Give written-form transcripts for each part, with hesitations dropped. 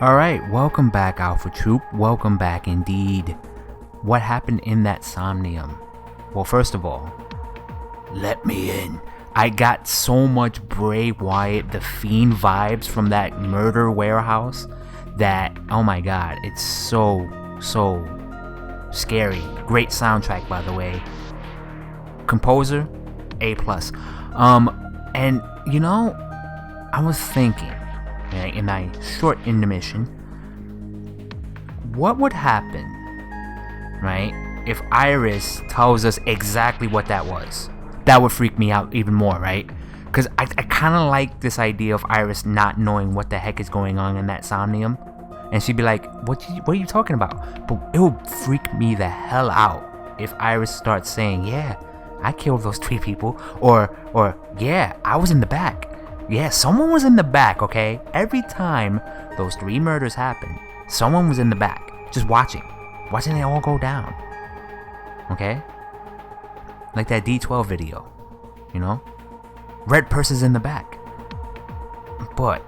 Alright, welcome back, Alpha Troupe. Welcome back indeed. What happened in that Somnium? Well, first of all, let me in. I got so much Bray Wyatt the Fiend vibes from that murder warehouse that, oh my god, it's so scary. Great soundtrack, by the way. Composer, A+. And you know, I was thinking, in my short intermission, what would happen, right, if Iris tells us exactly what that was? That would freak me out even more, right? Because I kind of like this idea of Iris not knowing what the heck is going on in that Somnium. And she'd be like, what are you talking about? But it would freak me the hell out if Iris starts saying, yeah, I killed those 3 people. Or yeah, I was in the back. Yeah, someone was in the back, okay? Every time those 3 murders happened, someone was in the back, just watching it all go down, okay? Like that D12 video, you know? Red person's in the back. But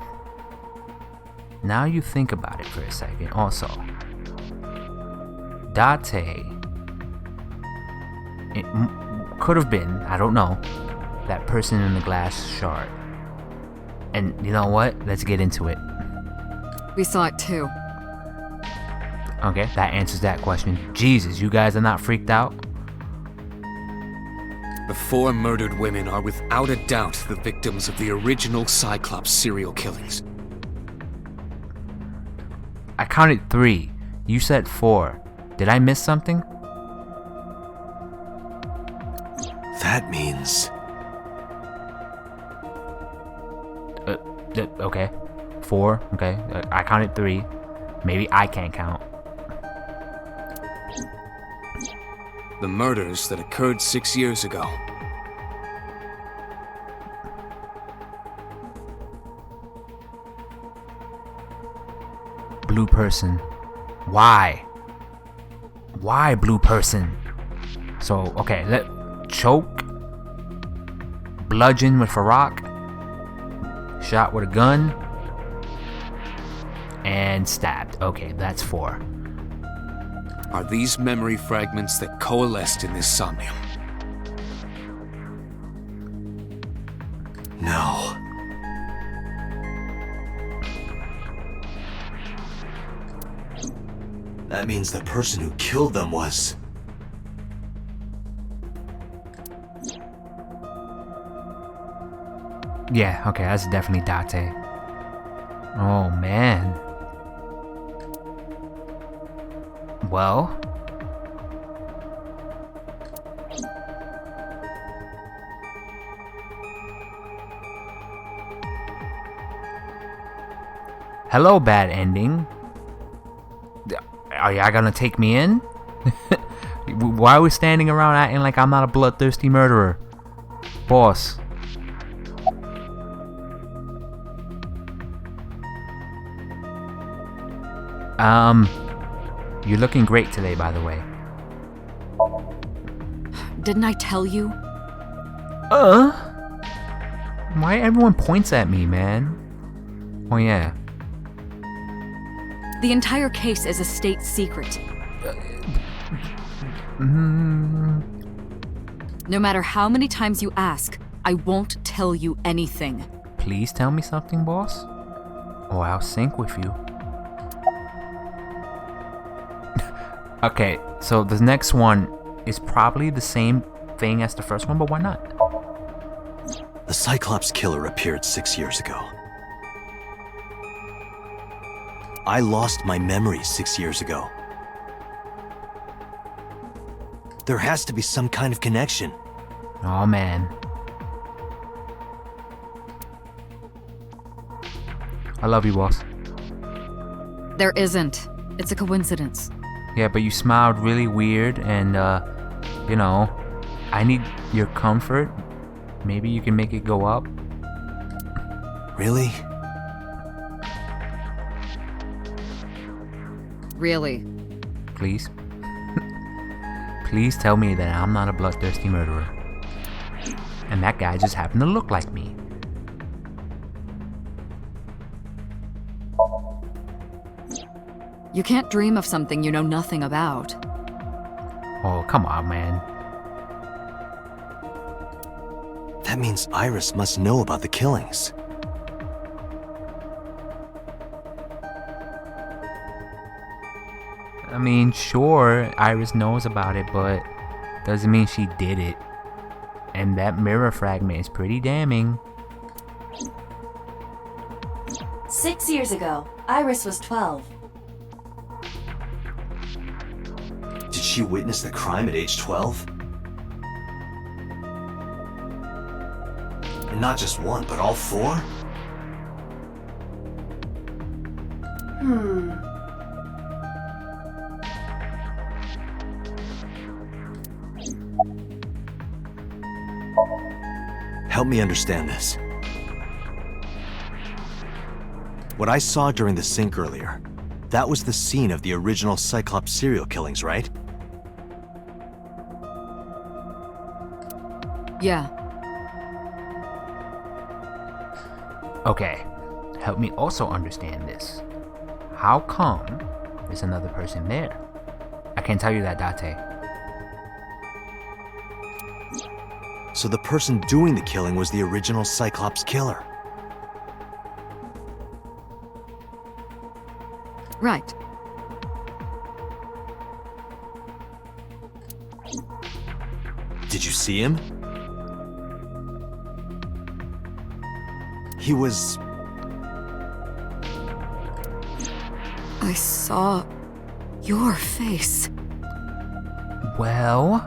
now you think about it for a second. Also, Date, it could have been, I don't know, that person in the glass shard. And you know what? Let's get into it. We saw it too. Okay, that answers that question. Jesus, you guys are not freaked out? The 4 murdered women are without a doubt the victims of the original Cyclops serial killings. I counted 3. You said 4. Did I miss something? That means... Okay. 4. Okay. I counted 3. Maybe I can't count. The murders that occurred 6 years ago. Blue person. Why? Why blue person? So, okay, choke, bludgeon with a rock, shot with a gun, and stabbed. Okay, that's 4. Are these memory fragments that coalesced in this Somnium? No. That means the person who killed them was... Yeah, okay, that's definitely Date. Oh, man. Well... Hello, bad ending. Are y'all gonna take me in? Why are we standing around acting like I'm not a bloodthirsty murderer? Boss. You're looking great today, by the way. Didn't I tell you? Why everyone points at me, man? Oh, yeah. The entire case is a state secret. No matter how many times you ask, I won't tell you anything. Please tell me something, boss, or I'll sync with you. Okay, so the next one is probably the same thing as the first one, but why not? The Cyclops killer appeared 6 years ago. I lost my memory 6 years ago. There has to be some kind of connection. Oh, man. I love you, boss. There isn't. It's a coincidence. Yeah, but you smiled really weird, and, you know, I need your comfort. Maybe you can make it go up. Really? Really? Please. Please tell me that I'm not a bloodthirsty murderer. And that guy just happened to look like me. You can't dream of something you know nothing about. Oh, come on, man. That means Iris must know about the killings. I mean, sure, Iris knows about it, but doesn't mean she did it. And that mirror fragment is pretty damning. 6 years ago, Iris was 12. Did she witness the crime at age 12? And not just one, but all four? Help me understand this. What I saw during the sink earlier, that was the scene of the original Cyclops serial killings, right? Yeah. Okay, help me also understand this. How come there's another person there? I can't tell you that, Date. So the person doing the killing was the original Cyclops killer. Right. Did you see him? He was... I saw your face. Well,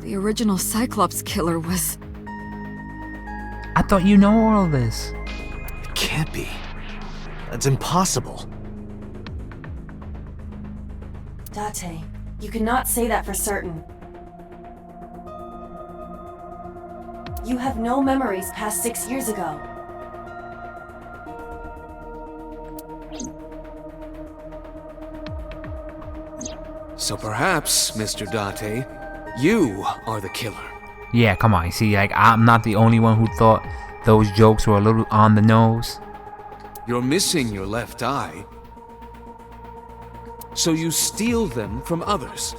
The original Cyclops killer was... I thought you know all this. It can't be. That's impossible. Date, you cannot say that for certain. You have no memories past 6 years ago. So perhaps, Mr. Date, you are the killer. Yeah, come on. See, like, I'm not the only one who thought those jokes were a little on the nose. You're missing your left eye. So you steal them from others.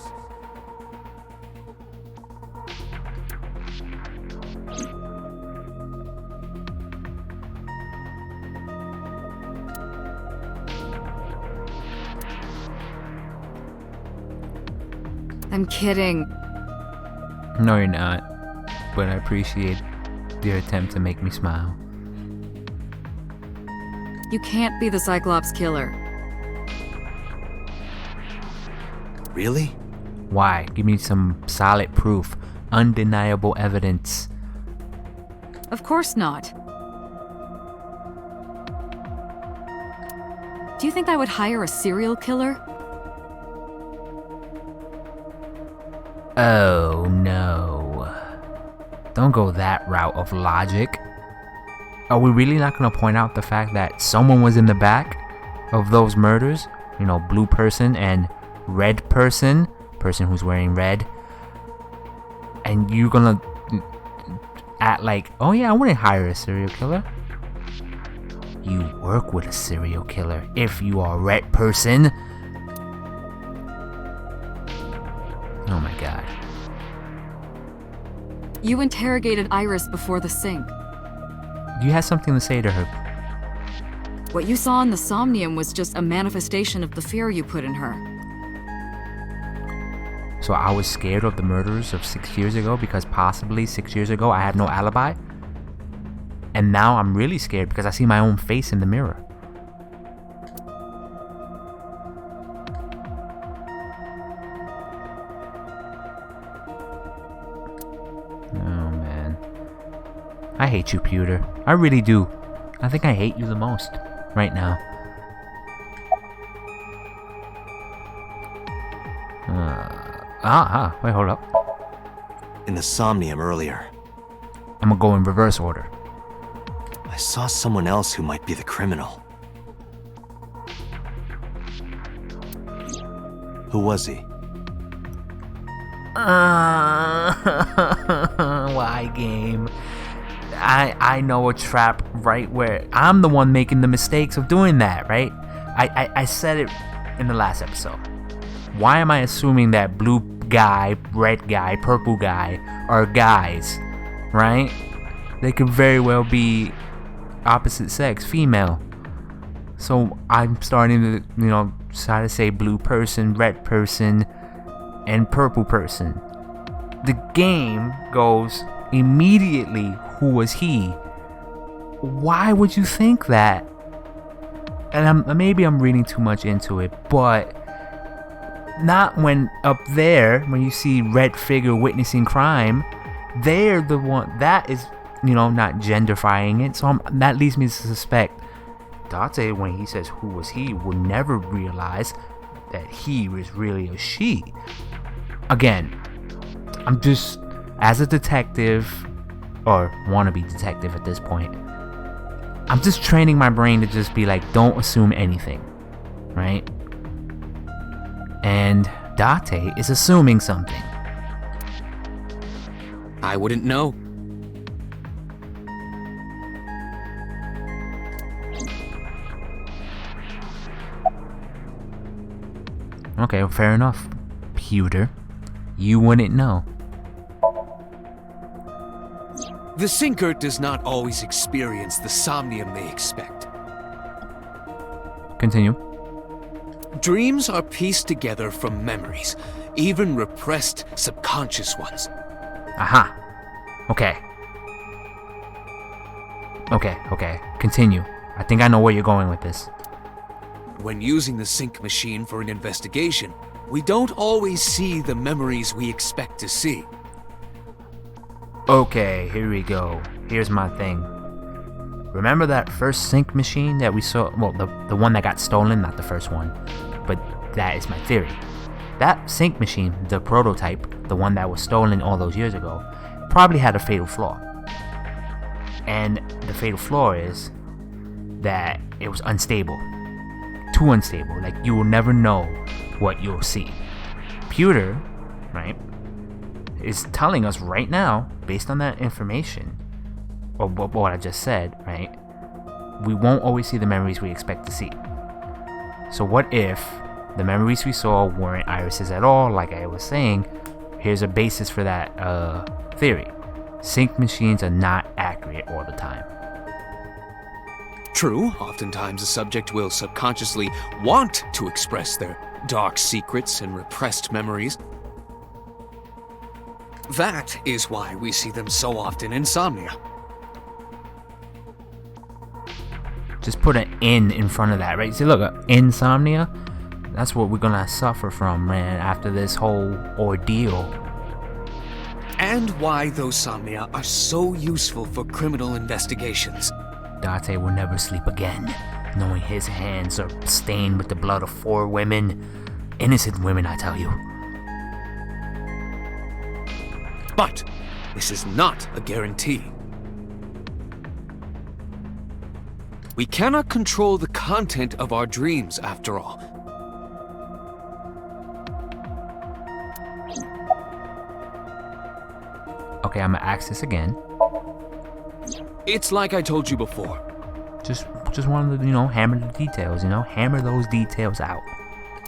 I'm kidding. No, you're not. But I appreciate your attempt to make me smile. You can't be the Cyclops killer. Really? Why? Give me some solid proof. Undeniable evidence. Of course not. Do you think I would hire a serial killer? Oh, no. Don't go that route of logic. Are we really not going to point out the fact that someone was in the back of those murders? You know, blue person and red person. Person who's wearing red. And you're going to act like, oh yeah, I wouldn't hire a serial killer. You work with a serial killer if you are a red person. Oh my god. You interrogated Iris before the sink. You had something to say to her. What you saw in the Somnium was just a manifestation of the fear you put in her. So I was scared of the murders of 6 years ago because possibly 6 years ago I had no alibi? And now I'm really scared because I see my own face in the mirror. Oh man. I hate you, Pewter. I really do. I think I hate you the most right now. Wait, hold up. In the Somnium earlier, I'm gonna go in reverse order. I saw someone else who might be the criminal. Who was he? Why, game? I know a trap right where I'm the one making the mistakes of doing that, right? I said it in the last episode. Why am I assuming that blue guy, red guy, purple guy are guys, right? They could very well be opposite sex, female. So I'm starting to, try to say blue person, red person, and purple person. The game goes immediately, who was he? Why would you think that? And maybe I'm reading too much into it, but not when up there, when you see red figure witnessing crime, they're the one that is, not genderifying it. So that leads me to suspect Date, when he says who was he, will never realize that he was really a she. Again, I'm just, as a detective, or wannabe detective at this point, I'm just training my brain to just be like, don't assume anything, right? And Date is assuming something. I wouldn't know. Okay, well, fair enough, Pewter. You wouldn't know. The Sinker does not always experience the Somnium they expect. Continue. Dreams are pieced together from memories, even repressed subconscious ones. Aha. Okay. Okay. Continue. I think I know where you're going with this. When using the sync machine for an investigation, we don't always see the memories we expect to see. Okay, here we go. Here's my thing. Remember that first sync machine that we saw? Well, the one that got stolen, not the first one. But that is my theory. That sync machine, the prototype, the one that was stolen all those years ago, probably had a fatal flaw. And the fatal flaw is that it was unstable. Too unstable. Like, you will never know what you'll see. Pewter, right, is telling us right now, based on that information, or what I just said, right, we won't always see the memories we expect to see. So what if the memories we saw weren't irises at all? Like I was saying, here's a basis for that theory. Sync machines are not accurate all the time. True, oftentimes a subject will subconsciously want to express their dark secrets and repressed memories. That is why we see them so often in Somnia. Just put an in front of that, right? See, look, insomnia, that's what we're gonna suffer from, man, after this whole ordeal. And why those Somnia are so useful for criminal investigations. Date will never sleep again, knowing his hands are stained with the blood of 4 women. Innocent women, I tell you. But this is not a guarantee. We cannot control the content of our dreams, after all. Okay, I'm gonna ask this again. It's like I told you before. Just wanted to, hammer the details, hammer those details out.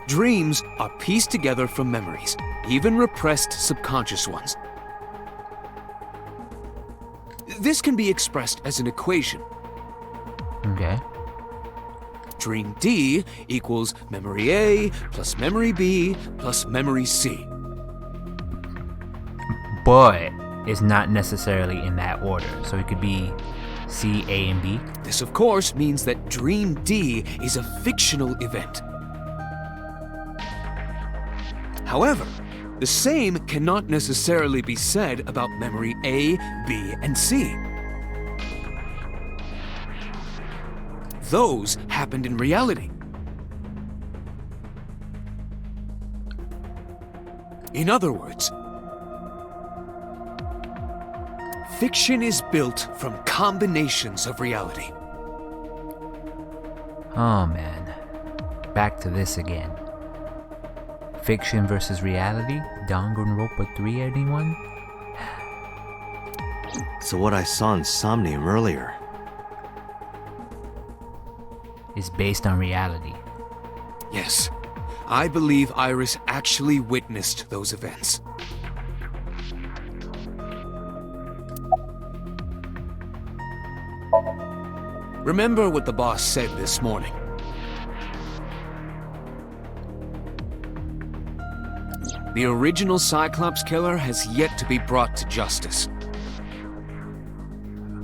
Dreams are pieced together from memories, even repressed subconscious ones. This can be expressed as an equation. Okay. Dream D equals memory A plus memory B plus memory C. But it's not necessarily in that order. So it could be C, A, and B. This, of course, means that Dream D is a fictional event. However, the same cannot necessarily be said about memory A, B, and C. Those happened in reality. In other words, fiction is built from combinations of reality. Oh man. Back to this again. Fiction versus reality? Danganronpa 3, anyone? So what I saw in Somnium earlier, is based on reality. Yes, I believe Iris actually witnessed those events. Remember what the boss said this morning. The original Cyclops killer has yet to be brought to justice.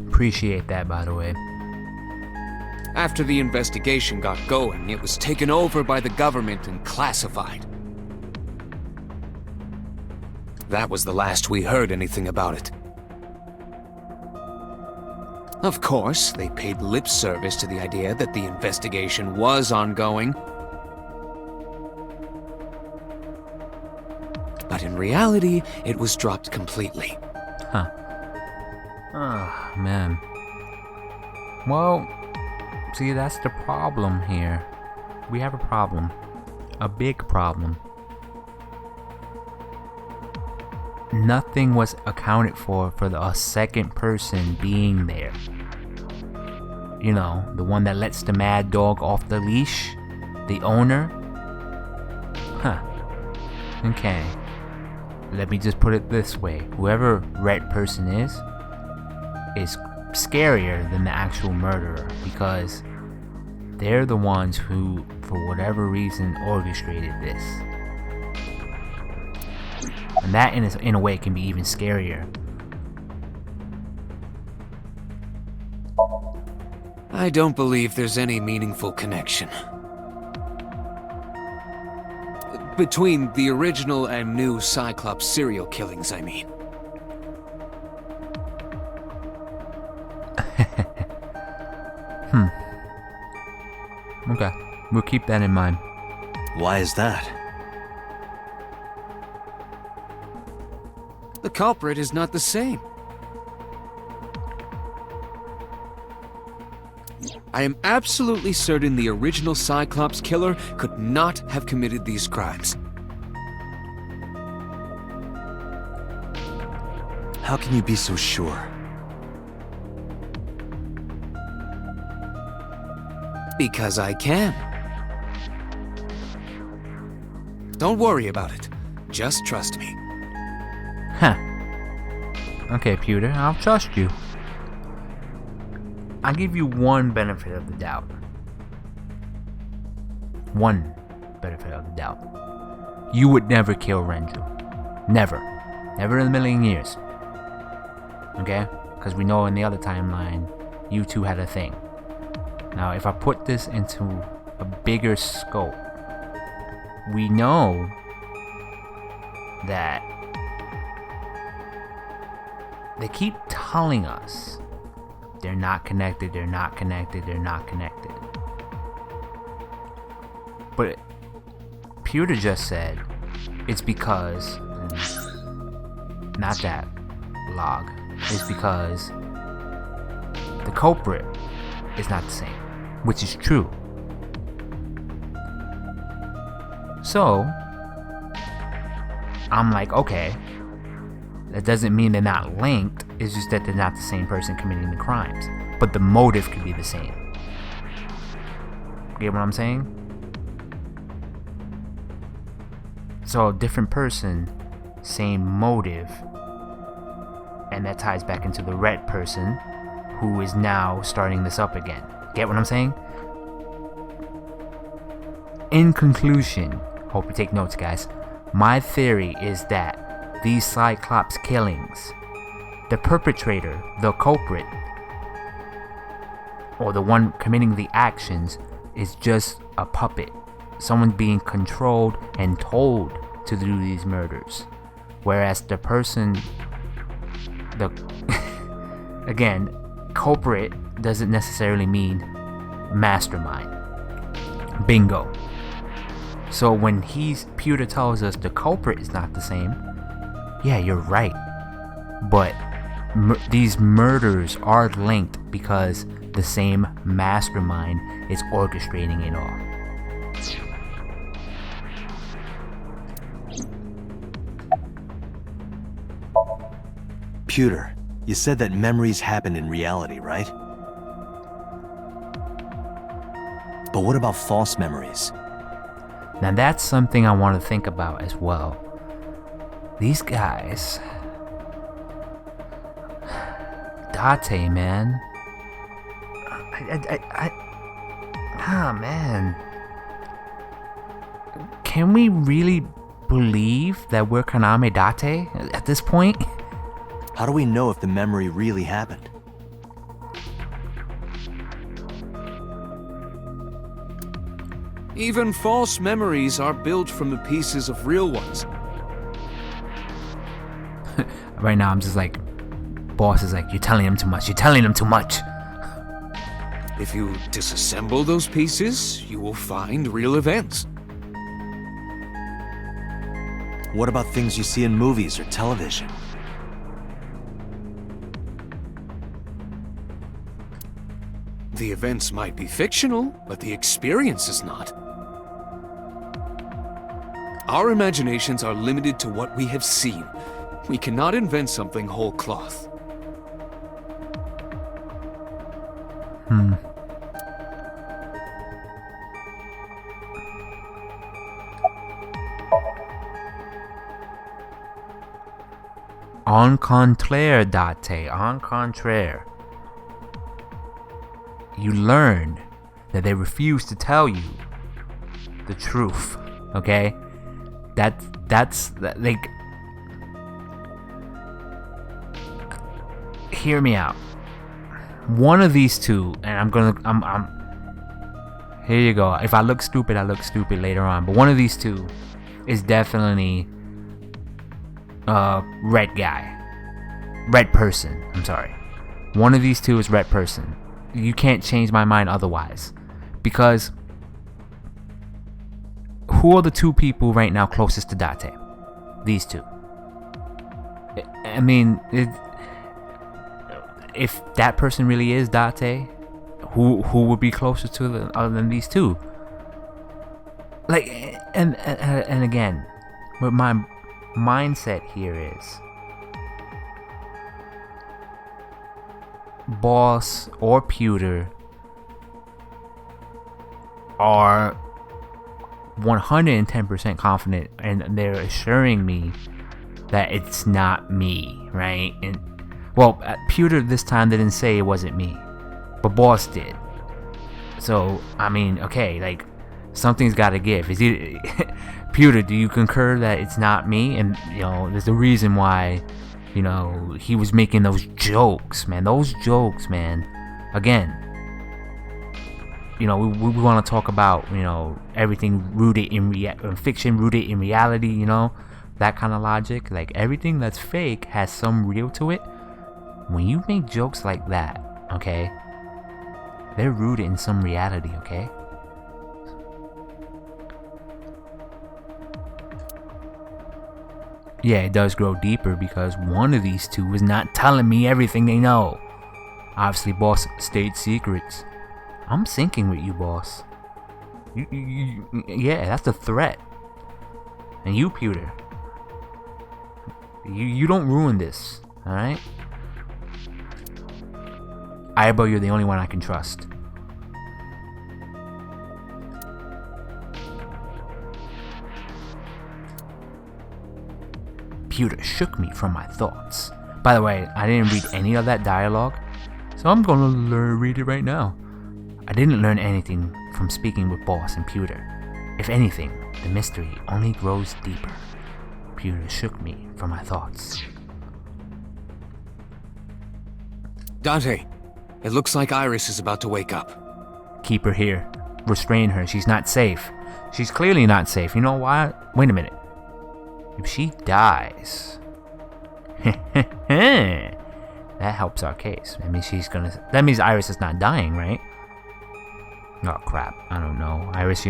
Appreciate that, by the way. After the investigation got going, it was taken over by the government and classified. That was the last we heard anything about it. Of course, they paid lip service to the idea that the investigation was ongoing. But in reality, it was dropped completely. Huh. Oh, man. Well, see, that's the problem here. We have a problem. A big problem. Nothing was accounted for a second person being there. You know, the one that lets the mad dog off the leash? The owner? Huh. Okay. Let me just put it this way. Whoever red person is scarier than the actual murderer, because they're the ones who, for whatever reason, orchestrated this. And that in a way can be even scarier. I don't believe there's any meaningful connection between the original and new Cyclops serial killings, I mean. Okay, we'll keep that in mind. why is that? The culprit is not the same. I am absolutely certain the original Cyclops killer could not have committed these crimes. How can you be so sure? Because I can. Don't worry about it. Just trust me. Huh. Okay, Pewter, I'll trust you. I'll give you one benefit of the doubt. One benefit of the doubt. You would never kill Renju. Never. Never in a million years. Okay? Because we know in the other timeline, you two had a thing. Now, if I put this into a bigger scope, we know that they keep telling us they're not connected, they're not connected, they're not connected. But Pewter just said it's because, not that log, it's because the culprit is not the same, which is true. So, I'm like, okay, that doesn't mean they're not linked, it's just that they're not the same person committing the crimes. But the motive could be the same. Get what I'm saying? So, a different person, same motive, and that ties back into the red person who is now starting this up again. Get what I'm saying? In conclusion, hope you take notes, guys. My theory is that these Cyclops killings, the perpetrator, the culprit, or the one committing the actions, is just a puppet. Someone being controlled and told to do these murders. Whereas the person, again, culprit doesn't necessarily mean mastermind. Bingo. So when Pewter tells us the culprit is not the same, yeah, you're right. But these murders are linked because the same mastermind is orchestrating it all. Pewter, You said that memories happen in reality, right? But what about false memories? Now that's something I want to think about as well. These guys... Date, man. Man. Can we really believe that we're Kaname Date at this point? How do we know if the memory really happened? Even false memories are built from the pieces of real ones. Right now, I'm just like, boss is like, you're telling him too much. You're telling him too much. If you disassemble those pieces, you will find real events. What about things you see in movies or television? The events might be fictional, but the experience is not. Our imaginations are limited to what we have seen. We cannot invent something whole cloth. En contraire, Date, en contraire. You learn that they refuse to tell you the truth, okay? That's like... Hear me out. One of these two, and I'm here you go. If I look stupid, I look stupid later on. But one of these two is definitely red guy. Red person. I'm sorry. One of these two is red person. You can't change my mind otherwise. Because who are the two people right now closest to Date? These two. I mean, if that person really is Date, who would be closer to them other than these two? Like, and again, what my mindset here is, Boss or Pewter are 110% confident, and they're assuring me that it's not me, right? And well, Pewter this time didn't say it wasn't me, but Boss did. So I mean, okay, like something's got to give. Is it Pewter? Do you concur that it's not me? And you know, there's a reason why. You know, he was making those jokes, man. Those jokes, man. Again, you know, we want to talk about, you know, everything rooted in fiction, rooted in reality, you know, that kind of logic. Like, everything that's fake has some real to it. When you make jokes like that, okay, they're rooted in some reality, okay? Yeah, it does grow deeper because one of these two is not telling me everything they know. Obviously, Boss state secrets. I'm syncing with you, Boss. Yeah, that's a threat. And you, Pewter. You don't ruin this, alright? Aibo, you're the only one I can trust. Pewter shook me from my thoughts. By the way, I didn't read any of that dialogue, so I'm gonna read it right now. I didn't learn anything from speaking with Boss and Pewter. If anything, the mystery only grows deeper. Pewter shook me from my thoughts. Dante, it looks like Iris is about to wake up. Keep her here. Restrain her. She's not safe. She's clearly not safe. You know why? Wait a minute. If she dies, that helps our case. That means Iris is not dying, right? Oh crap! I don't know, Iris.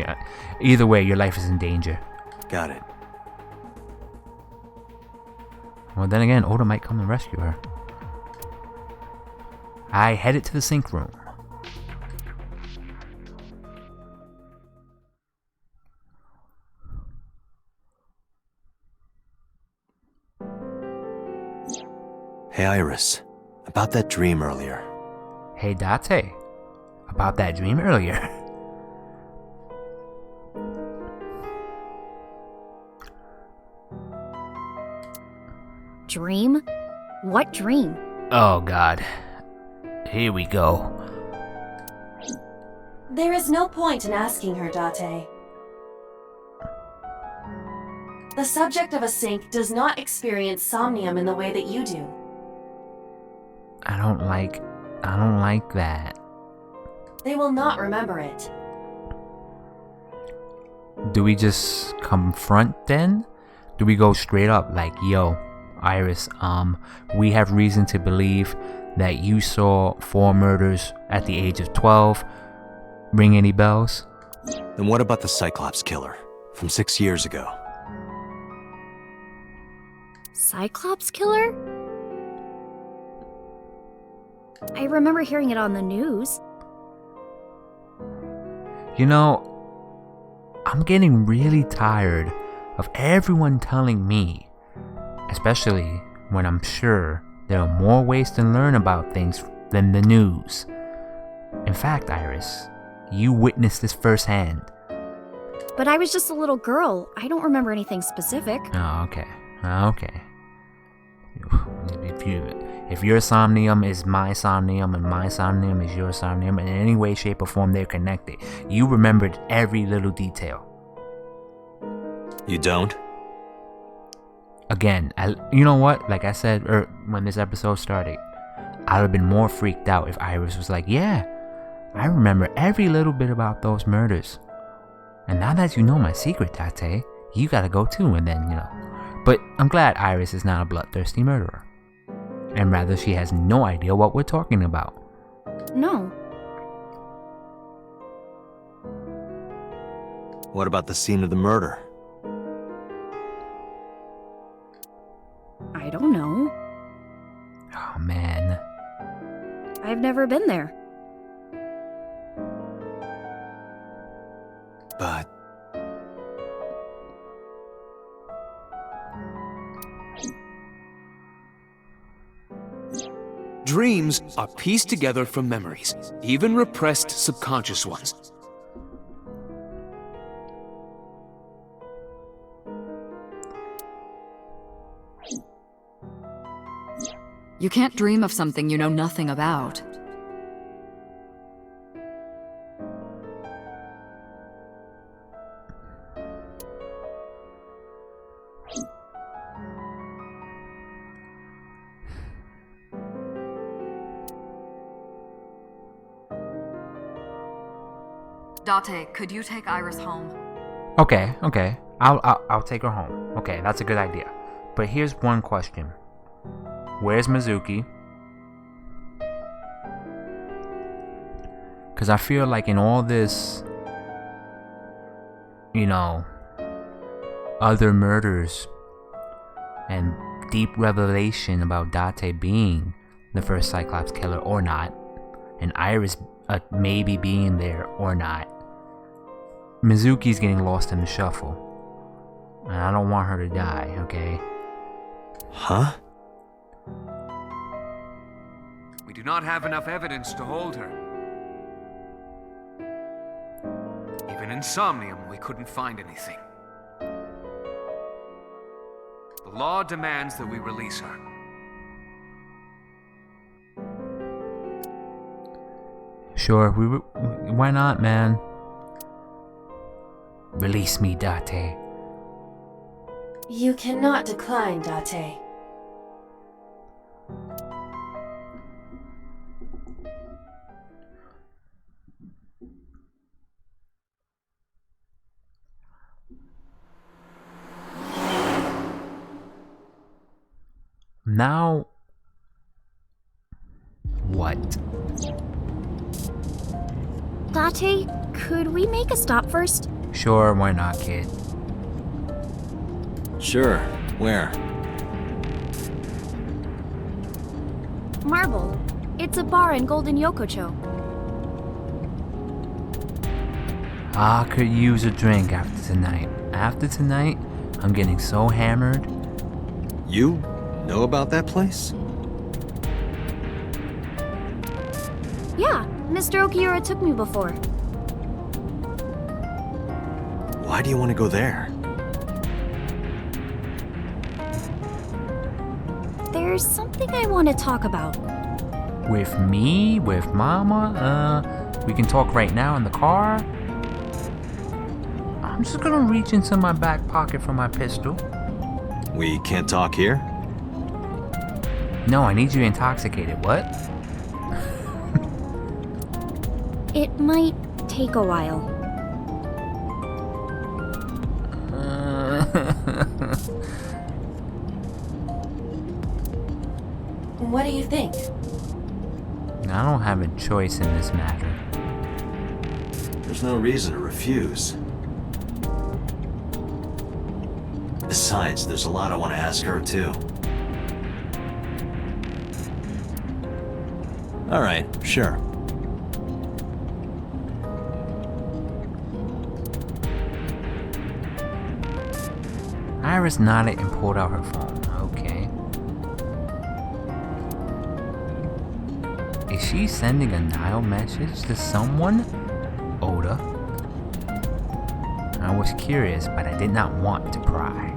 Either way, your life is in danger. Got it. Well, then again, Oda might come and rescue her. I headed to the sync room. Hey, Iris. About that dream earlier. Hey, Date. About that dream earlier. Dream? What dream? Oh, God. Here we go. There is no point in asking her, Date. The subject of a sink does not experience somnium in the way that you do. I don't like that. They will not remember it. Do we just confront then? Do we go straight up like, yo, Iris, we have reason to believe that you saw 4 murders at the age of 12. Ring any bells? Then what about the Cyclops killer from 6 years ago? Cyclops killer? I remember hearing it on the news. You know, I'm getting really tired of everyone telling me, especially when I'm sure there are more ways to learn about things than the news. In fact, Iris, you witnessed this firsthand. But I was just a little girl. I don't remember anything specific. Oh, okay. Okay. If your somnium is my somnium and my somnium is your somnium, in any way, shape, or form they're connected, you remembered every little detail. You don't? Again, you know what? Like I said when this episode started, I would have been more freaked out if Iris was like, yeah, I remember every little bit about those murders. And now that you know my secret, Tate, you gotta go too, and then, you know. But I'm glad Iris is not a bloodthirsty murderer. And rather, she has no idea what we're talking about. No. What about the scene of the murder? I don't know. Oh, man. I've never been there. But Dreams are pieced together from memories, even repressed subconscious ones. You can't dream of something you know nothing about. Date, could you take Iris home? Okay. I'll take her home. Okay, that's a good idea. But here's one question. Where's Mizuki? Because I feel like in all this, you know, other murders and deep revelation about Date being the first Cyclops killer or not, and Iris maybe being there or not, Mizuki's getting lost in the shuffle. And I don't want her to die, okay? Huh? We do not have enough evidence to hold her. Even in Somnium, we couldn't find anything. The law demands that we release her. Sure, why not, man? Release me, Date. You cannot decline, Date. Now, what? Date, could we make a stop first? Sure, why not, kid? Sure. Where? Marble. It's a bar in Golden Yokocho. I could use a drink after tonight. After tonight, I'm getting so hammered. You know about that place? Yeah, Mr. Okiura took me before. Why do you want to go there? There's something I want to talk about. With me? With Mama? We can talk right now in the car? I'm just gonna reach into my back pocket for my pistol. We can't talk here? No, I need you intoxicated. What? It might take a while. What do you think? I don't have a choice in this matter. There's no reason to refuse. Besides, there's a lot I want to ask her, too. Alright, sure. Iris nodded and pulled out her phone. Okay. Is she sending a Nile message to someone? Oda. I was curious, but I did not want to pry.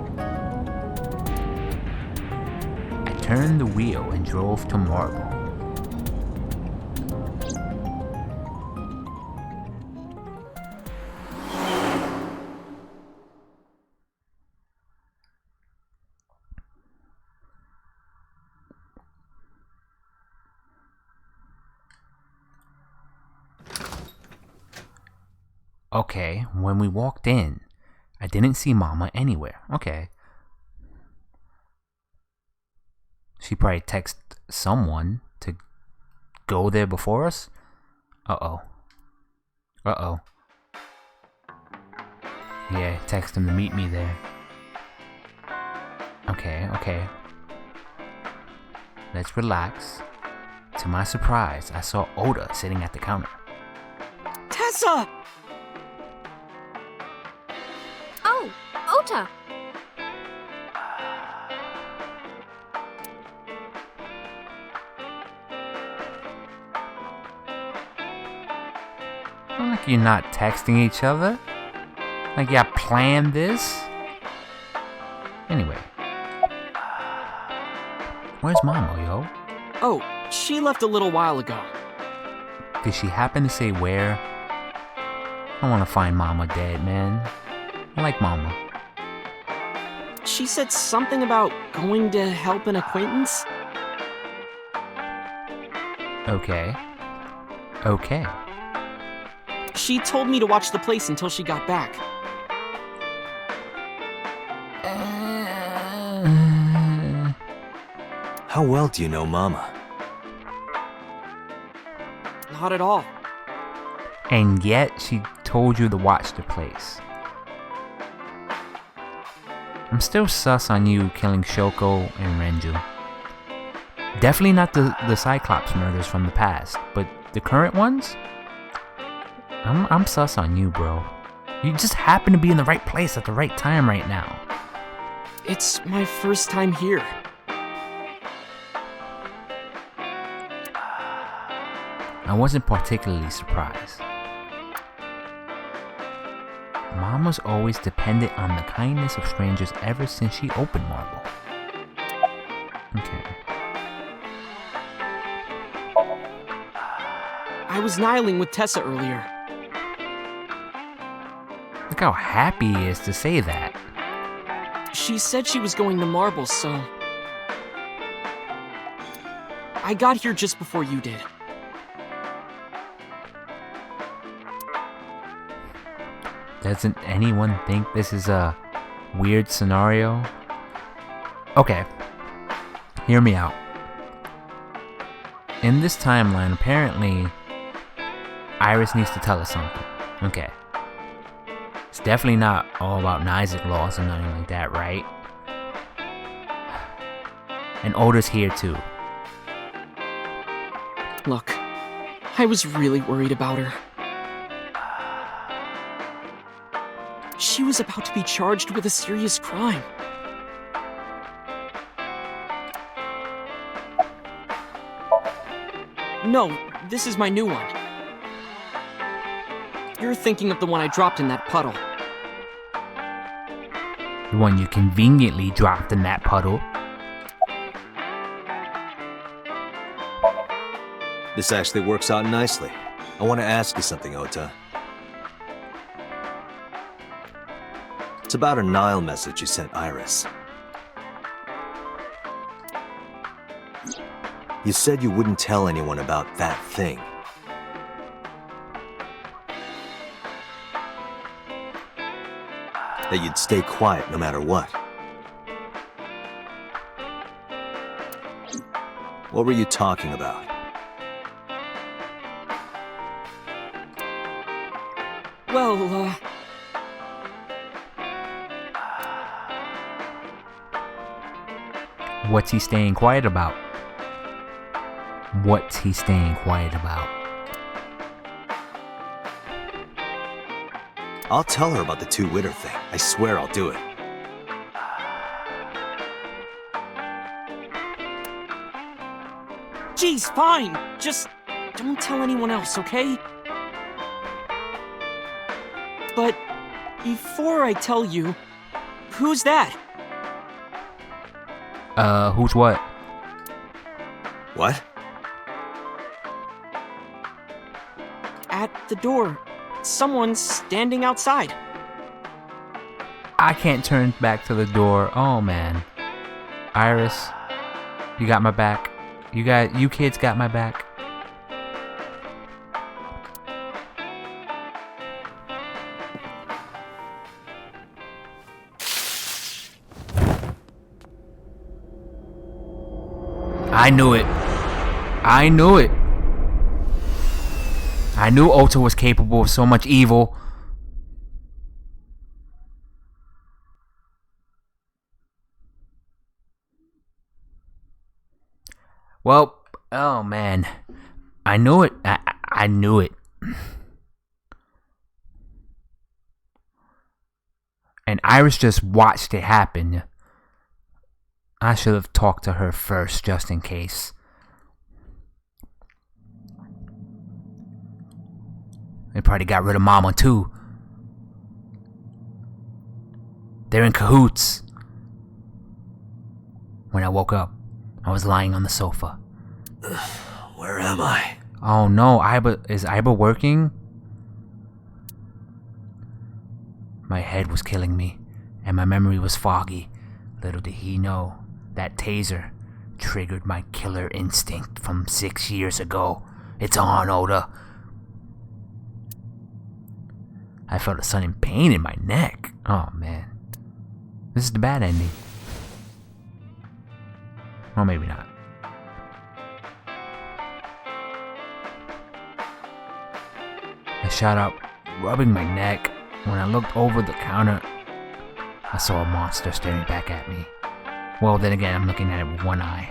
I turned the wheel and drove to Marble. Okay, when we walked in, I didn't see Mama anywhere. Okay. She probably texted someone to go there before us. Uh-oh. Uh-oh. Yeah, text him to meet me there. Okay, okay. Let's relax. To my surprise, I saw Oda sitting at the counter. Tessa! Oh, Ota! Like you're not texting each other. Like y'all planned this. Anyway. Where's Mama, yo? Oh, she left a little while ago. Did she happen to say where? I want to find Mama dead, man. I like Mama. She said something about going to help an acquaintance. Okay. Okay. She told me to watch the place until she got back. How well do you know Mama? Not at all. And yet she told you to watch the place. I'm still sus on you killing Shoko and Renju. Definitely not the Cyclops murders from the past, but the current ones? I'm sus on you, bro. You just happen to be in the right place at the right time right now. It's my first time here. I wasn't particularly surprised. Mama's always depended on the kindness of strangers ever since she opened Marble. Okay. I was nihiling with Tessa earlier. Look how happy he is to say that. She said she was going to Marble, so... I got here just before you did. Doesn't anyone think this is a weird scenario? Okay. Hear me out. In this timeline, apparently, Iris needs to tell us something. Okay. It's definitely not all about Isaac laws or nothing like that, right? And Oda's here too. Look, I was really worried about her. She was about to be charged with a serious crime. No, this is my new one. You're thinking of the one I dropped in that puddle. The one you conveniently dropped in that puddle. This actually works out nicely. I want to ask you something, Ota. It's about a Nile message you sent Iris. You said you wouldn't tell anyone about that thing. That you'd stay quiet no matter what. What were you talking about? Well, What's he staying quiet about? What's he staying quiet about? I'll tell her about the two-witter thing. I swear I'll do it. geez, fine. Just don't tell anyone else, okay? But before I tell you, who's that? Who's what? What? At the door. Someone's standing outside. I can't turn back to the door. Oh man. Iris, you got my back. You kids got my back. I knew it. I knew it. I knew Ota was capable of so much evil. Well, oh man. I knew it. I knew it. And Iris just watched it happen. I should have talked to her first, just in case. They probably got rid of Mama, too. They're in cahoots. When I woke up, I was lying on the sofa. Where am I? Oh no, is Iba working? My head was killing me, and my memory was foggy. Little did he know that taser triggered my killer instinct from 6 years ago. It's on, Oda. I felt a sudden pain in my neck. Oh man. This is the bad ending. Or maybe not. I shot up, rubbing my neck. When I looked over the counter, I saw a monster staring back at me. Well, then again, I'm looking at it with one eye.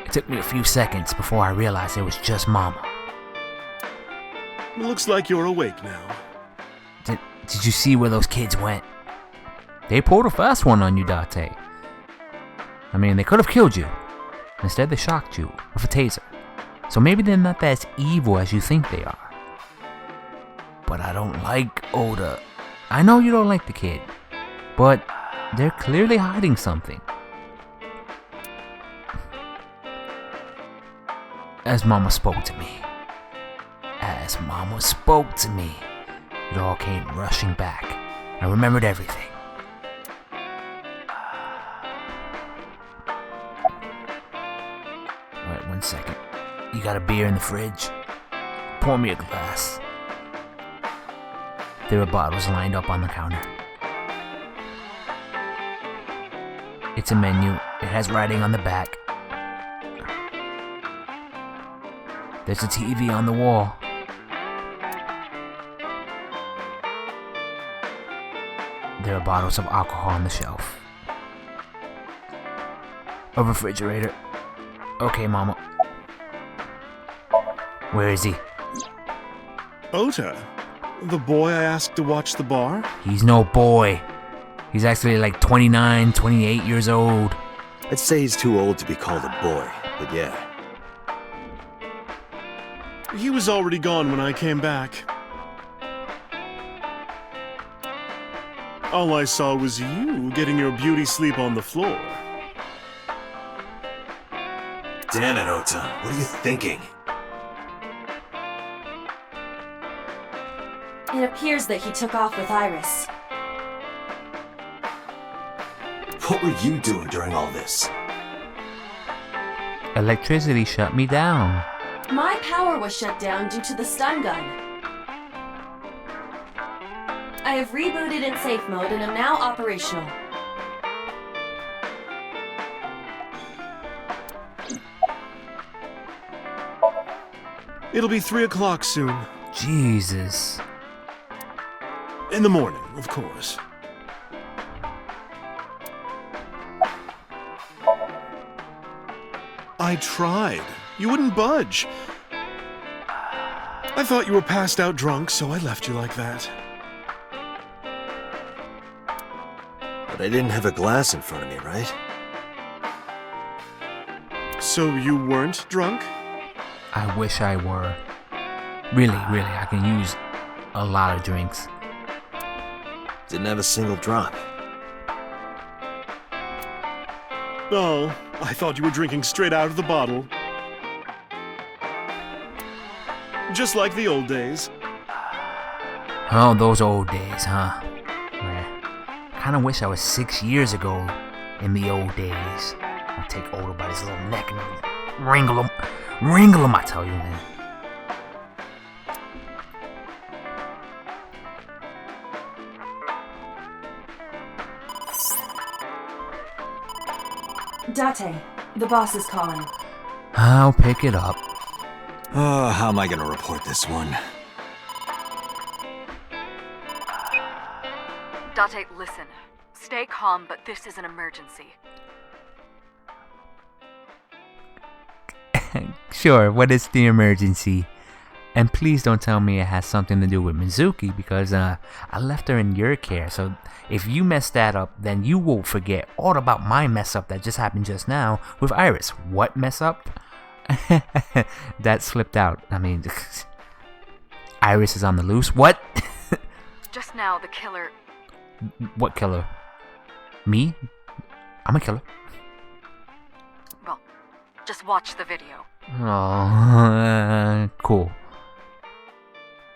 It took me a few seconds before I realized it was just Mama. Looks like you're awake now. Did you see where those kids went? They pulled a fast one on you, Date. I mean, they could have killed you. Instead, they shocked you with a taser. So maybe they're not as evil as you think they are. But I don't like Oda. I know you don't like the kid, but they're clearly hiding something. As Mama spoke to me. As Mama spoke to me. It all came rushing back. I remembered everything. Alright, 1 second. You got a beer in the fridge? Pour me a glass. There were bottles lined up on the counter. It's a menu. It has writing on the back. There's a TV on the wall. There are bottles of alcohol on the shelf. A refrigerator. Okay, Mama. Where is he? Ota, the boy I asked to watch the bar? He's no boy. He's actually like 29, 28 years old. I'd say he's too old to be called a boy, but yeah. He was already gone when I came back. All I saw was you getting your beauty sleep on the floor. Damn it, Ota. What are you thinking? It appears that he took off with Iris. What were you doing during all this? Electricity shut me down. My power was shut down due to the stun gun. I have rebooted in safe mode and am now operational. It'll be 3 o'clock soon. Jesus. In the morning, of course. I tried. You wouldn't budge. I thought you were passed out drunk, so I left you like that. But I didn't have a glass in front of me, right? So you weren't drunk? I wish I were. Really, I can use a lot of drinks. Didn't have a single drop. Oh, I thought you were drinking straight out of the bottle. Just like the old days. Oh, those old days, huh? Man, kinda wish I was 6 years ago in the old days. I'll take Odo by his little neck and wrangle him, I tell you, man. Date, the boss is calling. I'll pick it up. Oh, how am I gonna report this one? Date, listen. Stay calm, but this is an emergency. Sure, what is the emergency? And please don't tell me it has something to do with Mizuki, because I left her in your care, so if you mess that up, then you will forget all about my mess up that just happened just now with Iris. What mess up? That slipped out. I mean, Iris is on the loose. What? Just now, the killer... What killer? Me? I'm a killer. Well, just watch the video. Oh, cool.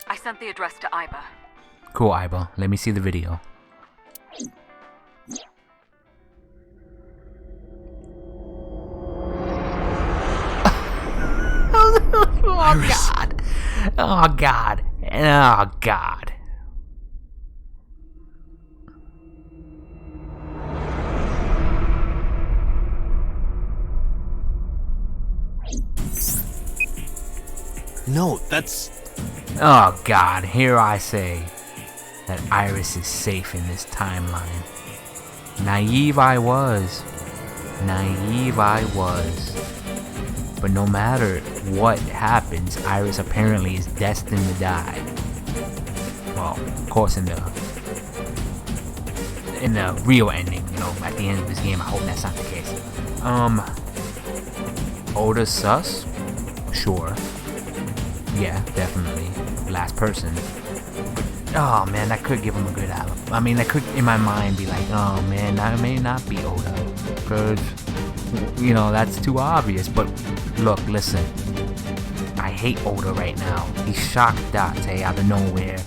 I sent the address to Iba. Cool, Iba. Let me see the video. Oh, God. Oh, God. Oh, God. No, that's... Oh, God. Here I say that Iris is safe in this timeline. Naive I was. But no matter what happens, Iris apparently is destined to die. Well, of course in the real ending, you know, at the end of this game, I hope that's not the case. Oda sus? Sure. Yeah, definitely. Last person. Oh man, that could give him a good alibi. I mean, that could, in my mind, be like, oh man, that may not be Oda. Because, you know, that's too obvious. But look, listen. I hate Oda right now. He shocked Date out of nowhere.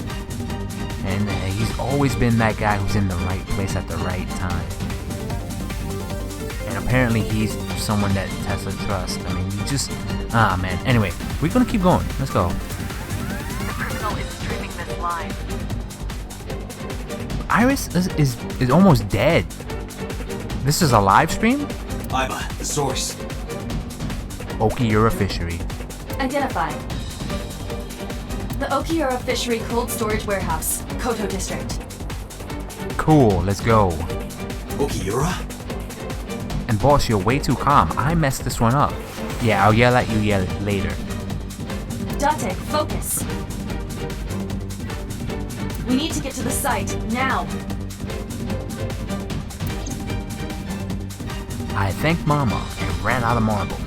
And he's always been that guy who's in the right place at the right time. And apparently he's someone that Tessa trusts. I mean, you just... Ah, man. Anyway, we're gonna keep going. Let's go. The criminal is streaming this live. Iris is almost dead. This is a live stream? Iba, the source. Okiura Fishery. Identified. The Okiura Fishery Cold Storage Warehouse, Koto District. Cool, let's go. Okiura? And boss, you're way too calm. I messed this one up. Yeah, I'll yell at you later. Date, focus. We need to get to the site, now. I thanked Mama and ran out of marble.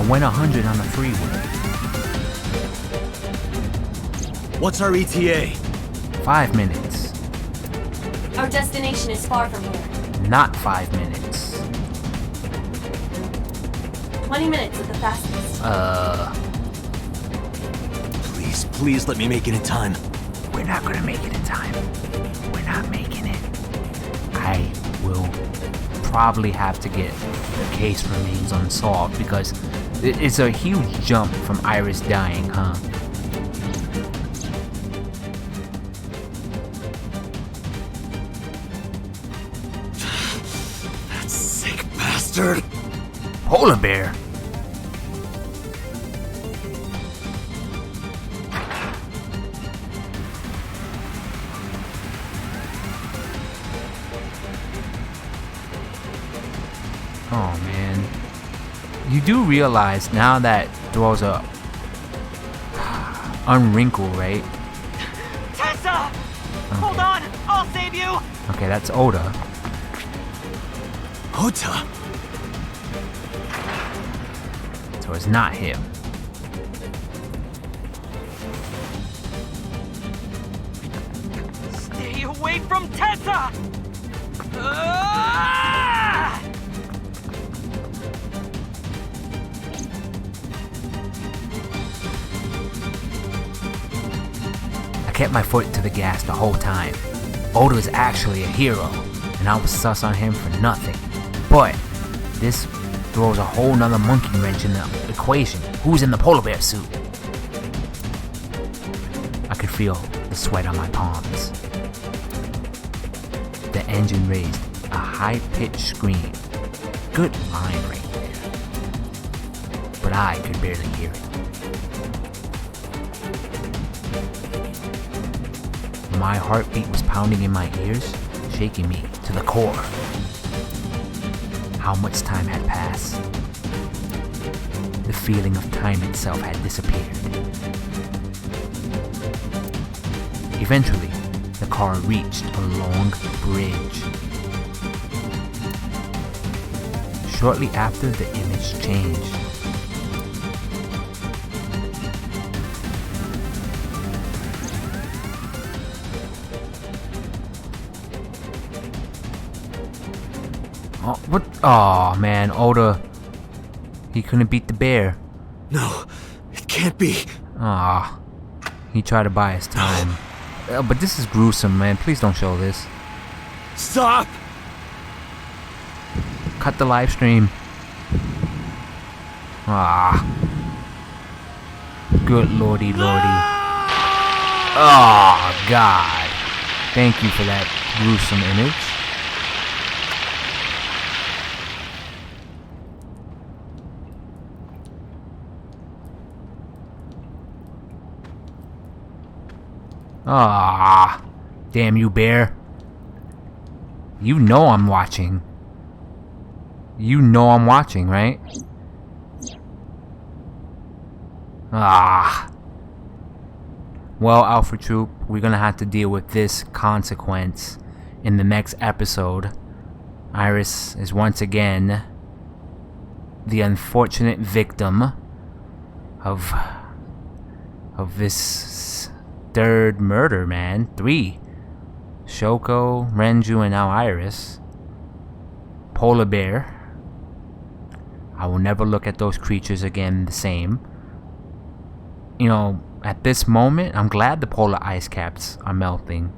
went 100 on the freeway. What's our ETA? 5 minutes. Our destination is far from here. Not 5 minutes. 20 minutes at the fastest. Please let me make it in time. We're not gonna make it in time. We're not making it. I will probably have to get the case remains unsolved because it's a huge jump from Iris dying, huh? That sick bastard. Polar bear. Oh man. You do realize now that throws a unwrinkle, right? Tessa! Hold on! I'll save you! Okay, that's Oda. Ota. So it's not him. Stay away from Tessa! Ah! I kept my foot to the gas the whole time. Oda is actually a hero, and I was sus on him for nothing. But this throws a whole nother monkey wrench in the equation. Who's in the polar bear suit? I could feel the sweat on my palms. The engine raised a high-pitched scream. Good line right there. But I could barely hear it. My heartbeat was pounding in my ears, shaking me to the core. How much time had passed? The feeling of time itself had disappeared. Eventually, the car reached a long bridge. Shortly after, the image changed. Oh, what? Oh man, Oda. He couldn't beat the bear. No, it can't be. Ah, he tried to buy his time. But this is gruesome, man. Please don't show this. Stop! Cut the live stream. Ah. Good lordy lordy. Oh, God. Thank you for that gruesome image. Ah, damn you, bear. You know I'm watching. You know I'm watching, right? Ah. Well, Alpha Troop, we're gonna have to deal with this consequence in the next episode. Iris is once again the unfortunate victim of this third murder, man. 3. Shoko, Renju, and now Iris. Polar bear. I will never look at those creatures again the same. You know, at this moment, I'm glad the polar ice caps are melting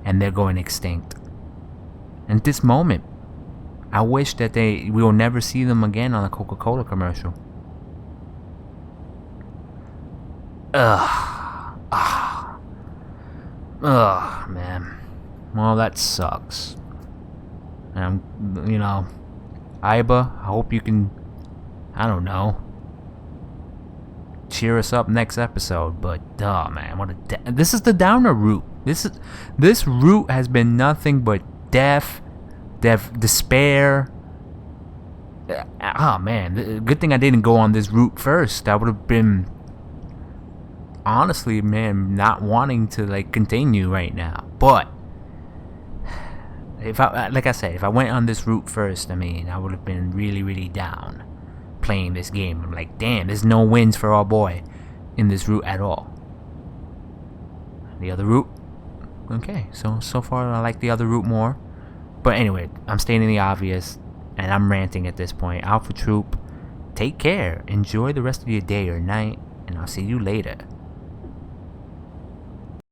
and they're going extinct. At this moment, I wish that we will never see them again on a Coca-Cola commercial. Ugh, man. Well, that sucks. And you know, Aiba, I hope you can, I don't know, cheer us up next episode. But oh man, what a this is the downer route. This route has been nothing but death, despair. Oh man, good thing I didn't go on this route first. That would have been, honestly, man, not wanting to like continue right now. But if I, like I said, if I went on this route first, I mean, I would have been really, really down. playing this game. I'm like, damn, there's no wins for our boy in this route at all. The other route, okay, so far I like the other route more. But anyway, I'm stating the obvious, and I'm ranting at this point. Out for Troupe. Take care. Enjoy the rest of your day or night, and I'll see you later.